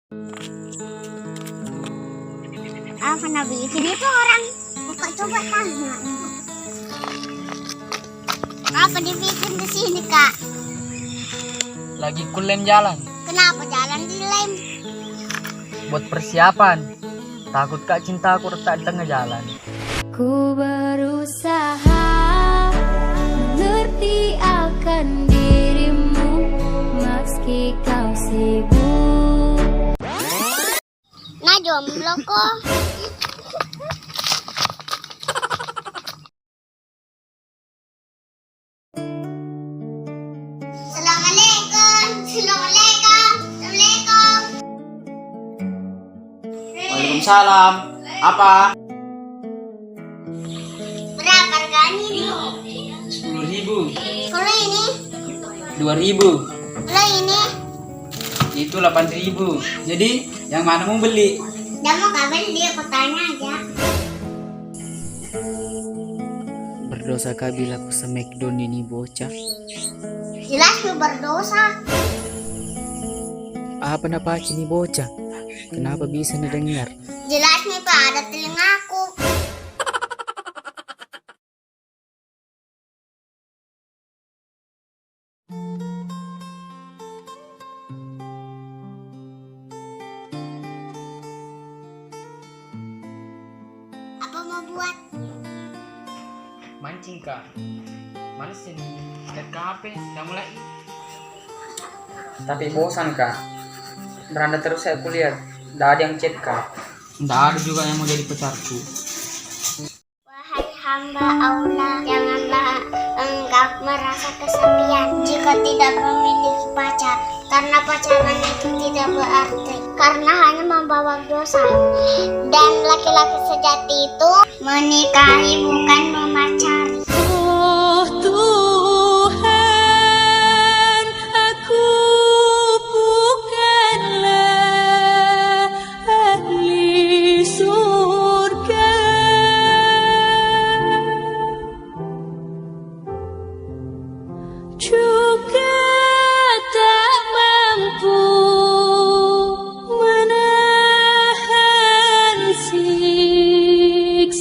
Apa Nabi? Jadi itu orang buka coba tanya. Apa dibikin di sini kak? Lagi kulem jalan, Kenapa jalan dilem? buat persiapan. Takut kak cintaku retak di tengah jalan. Ku berusaha mengerti akan dirimu meski kau sibuk. Nah jomblo kok. Assalamualaikum. Assalamualaikum. Assalamualaikum. Waalaikumsalam. Apa? Berapa harganya ini? 10.000. Kalau ini? 2.000. Kalau ini? Itu 8.000. Jadi yang mana mau beli? Udah mau gak beli, aku tanya aja. Berdosa kah bila aku smackdown ini bocah? Jelas lu berdosa. Apa napa ini bocah? Kenapa bisa didengar? Jelas nih pak, ada telingaku. Apa mau buat? Mancing kak. Mana sih? Lihat ke HP, udah mulai. Tapi bosan kak. Beranda terus saya kuliah. Nggak ada yang chat kak. Nggak ada juga yang mau jadi pacarku. Wahai hamba Allah, janganlah engkau merasa kesepian jika tidak memiliki pacar, karena pacaran itu tidak berarti, karena hanya membawa dosa. Dan laki-laki sejati itu menikahi bukan